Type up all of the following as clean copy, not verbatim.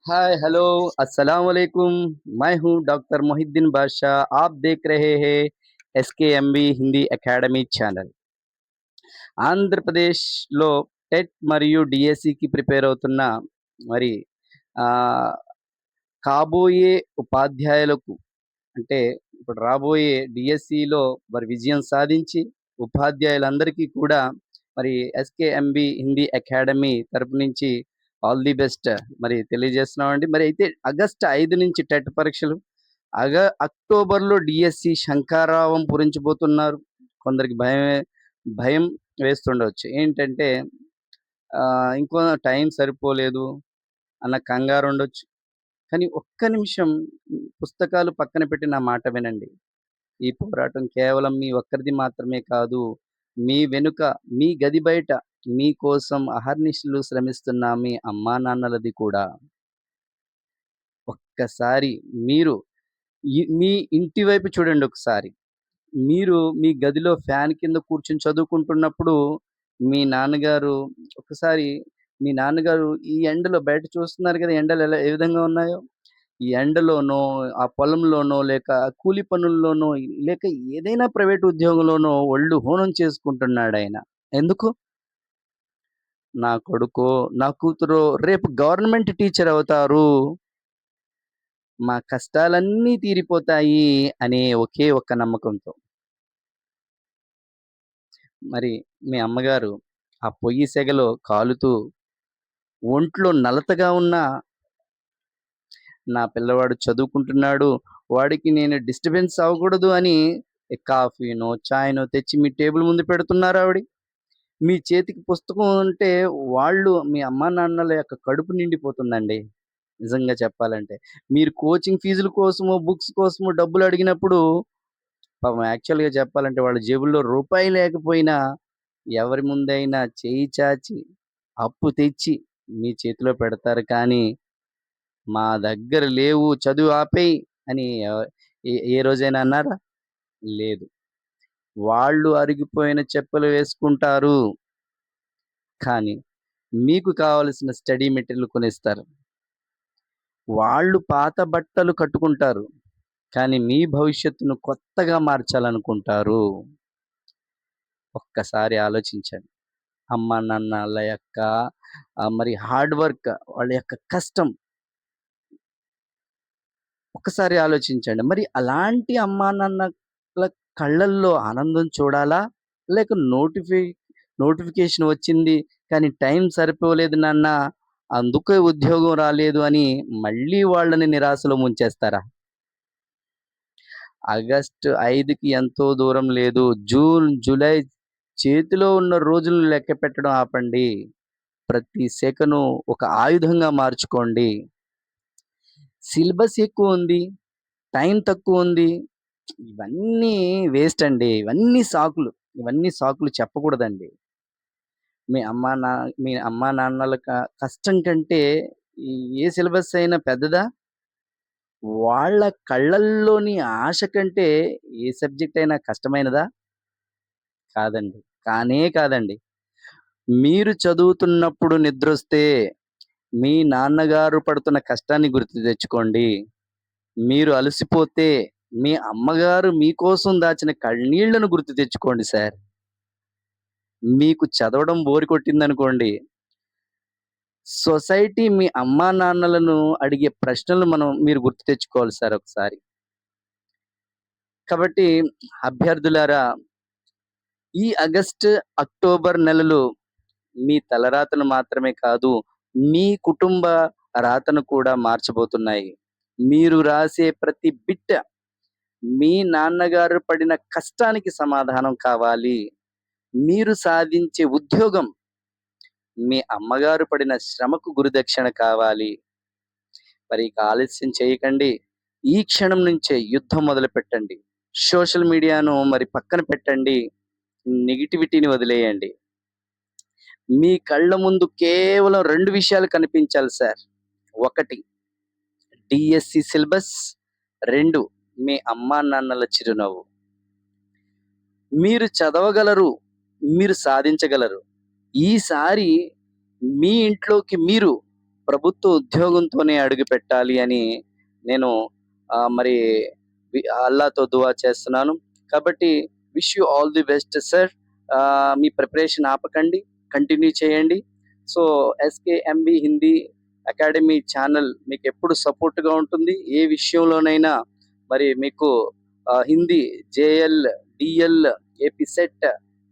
Hi hello अस्सलाम वालेकुम। मैं हूं डॉक्टर मोहिद्दीन बादशाह। आप देख रहे हैं एसकेएमबी हिंदी अकेडमी ఛానల్। ఆంధ్రప్రదేశ్‌లో టెట్ మరియు డీఎస్సీకి ప్రిపేర్ అవుతున్న మరి ఆహ్, కాబోయే ఉపాధ్యాయులకు అంటే ఇప్పుడు రాబోయే డీఎస్సీలో మరి విజయం సాధించి ఉపాధ్యాయులందరికీ కూడా మరి ఎస్కేఎంబీ హిందీ అకాడమీ తరపు నుంచి ఆల్ ది బెస్ట్ మరి తెలియజేస్తున్నామండి. మరి అయితే ఆగస్టు 5 నుంచి టెట్ పరీక్షలు, అక్టోబర్‌లో డీఎస్సీ శంఖారావం పూరించబోతున్నారు. కొందరికి భయం వేస్తుండవచ్చు. ఏంటంటే ఇంకో టైం సరిపోలేదు అన్న కంగారుండొచ్చు. కానీ ఒక్క నిమిషం పుస్తకాలు పక్కన పెట్టి నా మాట వినండి. ఈ పోరాటం కేవలం మీ ఒక్కరిది మాత్రమే కాదు. మీ వెనుక, మీ గది బయట మీకోసం అహర్నిశలు శ్రమిస్తున్న మీ అమ్మానాన్నలది కూడా. ఒక్కసారి మీరు మీ ఇంటి వైపు చూడండి ఒకసారి. మీరు మీ గదిలో ఫ్యాన్ కింద కూర్చొని చదువుకుంటున్నప్పుడు, మీ నాన్నగారు ఒకసారి మీ నాన్నగారు ఈ ఎండలో బయట చూస్తున్నారు కదా! ఎండలు ఏ విధంగా ఉన్నాయో. ఈ ఎండలోనో, ఆ పొలంలోనో, లేక కూలి పనుల్లోనో, లేక ఏదైనా ప్రైవేట్ ఉద్యోగంలోనో ఒళ్ళు హూనం చేసుకుంటున్నాడాయన. ఎందుకు? నా కొడుకో, నా కూతురో రేపు గవర్నమెంట్ టీచర్ అవుతారు. మా కష్టాలన్నీ తీరిపోతాయి అనే ఒకే ఒక్క నమ్మకంతో. మరి మీ అమ్మగారు ఆ పొయ్యి సెగలో కాలుతూ, ఒంట్లో నలతగా ఉన్న నా పిల్లవాడు చదువుకుంటున్నాడు. వాడికి నేను డిస్టర్బెన్స్ అవ్వకూడదు అని కాఫీనో, చాయ్‌నో తెచ్చి మీ టేబుల్ ముందు పెడుతున్నారావిడ. మీ చేతికి పుస్తకం ఉంటే వాళ్ళు మీ అమ్మానాన్నల యొక్క కడుపు నిండిపోతుందండి. నిజంగా చెప్పాలంటే. మీరు కోచింగ్ ఫీజుల కోసమో, బుక్స్ కోసమో డబ్బులడిగినప్పుడు పాపం యాక్చువల్‌గా చెప్పాలంటే వాళ్ళ జేబుల్లో రూపాయి లేకపోయినా ఎవరి ముందైనా చేయి చాచి, అప్పు తెచ్చి మీ చేతిలో పెడతారు కానీ మా దగ్గర లేవు చదువు ఆపేయి అని ఏ రోజైనా అన్నారా? లేదు. వాళ్ళు అరిగిపోయిన చెప్పులు వేసుకుంటారు. కానీ మీకు కావాల్సిన స్టడీ మెటీరియల్ కొనిస్తారు. వాళ్ళు పాత బట్టలు కట్టుకుంటారు. కానీ మీ భవిష్యత్తును కొత్తగా మార్చాలనుకుంటారు. ఒక్కసారి ఆలోచించండి. అమ్మానాన్నల యొక్క మరి హార్డ్ వర్క్ వాళ్ళ యొక్క కష్టం ఒక్కసారి ఆలోచించండి. మరి అలాంటి అమ్మానాన్నల కళ్ళల్లో ఆనందం చూడాలా? లేక నోటిఫికేషన్ వచ్చింది. కానీ టైం సరిపోలేదు నాన్న, అందుకే ఉద్యోగం రాలేదు అని మళ్ళీ వాళ్ళని నిరాశలో ముంచేస్తారా? ఆగస్టు 5కి ఎంతో దూరం లేదు. జూన్, జూలై చేతిలో ఉన్న రోజులను లెక్కపెట్టడం ఆపండి. ప్రతి సెకను ఒక ఆయుధంగా మార్చుకోండి. సిలబస్ ఎక్కువుంది. టైం తక్కువుంది. ఇవన్నీ వేస్ట్ అండి. ఇవన్నీ సాకులు చెప్పకూడదండి. మీ అమ్మా నా మీ అమ్మానాన్నల కష్టం కంటే ఈ ఏ సిలబస్ అయినా పెద్దదా? వాళ్ళ కళ్ళల్లోని ఆశ కంటే ఏ సబ్జెక్ట్ అయినా కష్టమైనదా? కాదండి. కానే కాదండి. మీరు చదువుతున్నప్పుడు నిద్రొస్తే మీ నాన్నగారు పడుతున్న కష్టాన్ని గుర్తు తెచ్చుకోండి. మీరు అలసిపోతే మీ అమ్మగారు మీకోసం దాచిన కన్నీళ్లను గుర్తు తెచ్చుకోండి సార్. మీకు చదవడం బోర్ కొట్టిందనుకోండి, సొసైటీ మీ అమ్మానాన్నలను అడిగే ప్రశ్నలు మీరు గుర్తు తెచ్చుకోవాలి సార్ ఒకసారి. కాబట్టి అభ్యర్థులారా, ఈ ఆగస్టు, అక్టోబర్ నెలలు మీ తలరాతను మాత్రమే కాదు, మీ కుటుంబ రాతను కూడా మార్చబోతున్నాయి. మీరు రాసే ప్రతి బిట్ మీ నాన్నగారు పడిన కష్టానికి సమాధానం కావాలి. మీరు సాధించే ఉద్యోగం మీ అమ్మగారు పడిన శ్రమకు గురుదక్షిణ కావాలి. మరి ఇక ఆలస్యం చేయకండి. ఈ క్షణం నుంచే యుద్ధం మొదలుపెట్టండి. సోషల్ మీడియాను మరి పక్కన పెట్టండి. నెగటివిటీని వదిలేయండి. మీ కళ్ళ ముందు కేవలం 2 విషయాలు కనిపించాలి సార్. 1 డీఎస్సీ సిలబస్, 2 మీ అమ్మానాన్నల చిరునవ్వు. మీరు చదవగలరు. మీరు సాధించగలరు. ఈసారి మీ ఇంట్లోకి మీరు ప్రభుత్వ ఉద్యోగంతోనే అడుగుపెట్టాలి అని నేను మరి అల్లాతో దువా చేస్తున్నాను. కాబట్టి wish you all the best sir. మీ ప్రిపరేషన్ ఆపకండి. కంటిన్యూ చేయండి. So, SKMB Hindi academy channel మీకెప్పుడు సపోర్ట్‌గా ఉంటుంది. ఏ విషయంలోనైనా మరి మీకు Hindi, JL, DL, AP SET,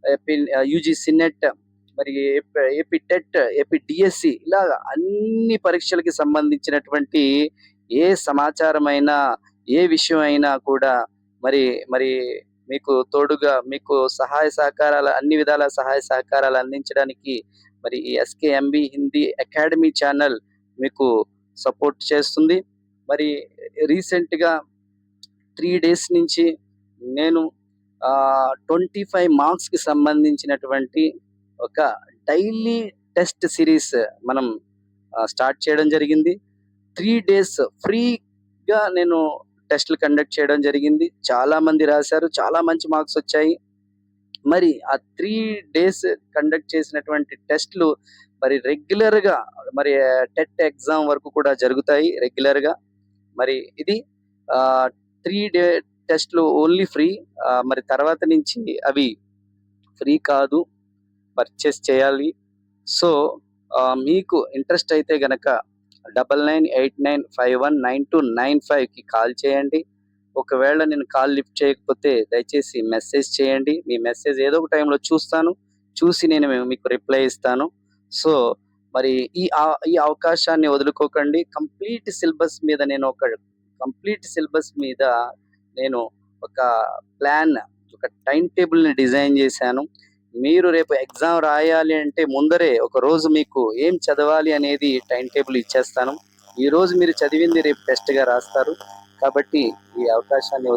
AP UGC NET, మరి ఏపీ టెట్, ఏపీ డిఎస్సి ఇలాగ అన్ని పరీక్షలకి సంబంధించినటువంటి ఏ సమాచారమైనా, ఏ విషయమైనా కూడా మరి మరి మీకు తోడుగా మీకు సహాయ సహకారాలు అన్ని విధాల సహాయ సహకారాలు అందించడానికి మరి ఈ ఎస్‌కేఎంబీ హిందీ అకాడమీ ఛానల్ మీకు సపోర్ట్ చేస్తుంది. మరి రీసెంట్‌గా 3 డేస్ నుంచి నేను 25 మార్క్స్‌కి సంబంధించినటువంటి ఒక డైలీ టెస్ట్ సిరీస్ మనం స్టార్ట్ చేయడం జరిగింది. 3 డేస్ ఫ్రీగా నేను టెస్ట్‌లు కండక్ట్ చేయడం జరిగింది. చాలా మంది రాశారు. చాలా మంచి మార్క్స్ వచ్చాయి. మరి ఆ 3 డేస్ కండక్ట్ చేసినటువంటి టెస్ట్‌లు మరి రెగ్యులర్‌గా మరి టెట్ ఎగ్జామ్ వరకు కూడా జరుగుతాయి రెగ్యులర్‌గా. మరి ఇది 3 డే టెస్ట్‌లు ఓన్లీ ఫ్రీ. మరి తర్వాత నుంచి అవి ఫ్రీ కాదు. పర్చేస్ చేయాలి. సో, మీకు ఇంట్రెస్ట్ అయితే గనక 9989519295కి కాల్ చేయండి. ఒకవేళ నేను కాల్ లిఫ్ట్ చేయకపోతే దయచేసి మెసేజ్ చేయండి. మీ మెసేజ్ ఏదో ఒక టైంలో చూస్తాను. చూసి నేను మీకు రిప్లై ఇస్తాను. సో, మరి ఈ అవకాశాన్ని వదులుకోకండి. కంప్లీట్ సిలబస్ మీద నేను ఒక ప్లాన్, ఒక టైమ్ టేబుల్‌ని డిజైన్ చేశాను. మీరు రేపు ఎగ్జామ్ రాయాలి అంటే ముందరే ఒకరోజు మీకు ఏం చదవాలి అనేది టైమ్ టేబుల్ ఇచ్చేస్తాను. ఈరోజు మీరు చదివింది రేపు టెస్ట్‌గా రాస్తారు. కాబట్టి ఈ అవకాశాన్ని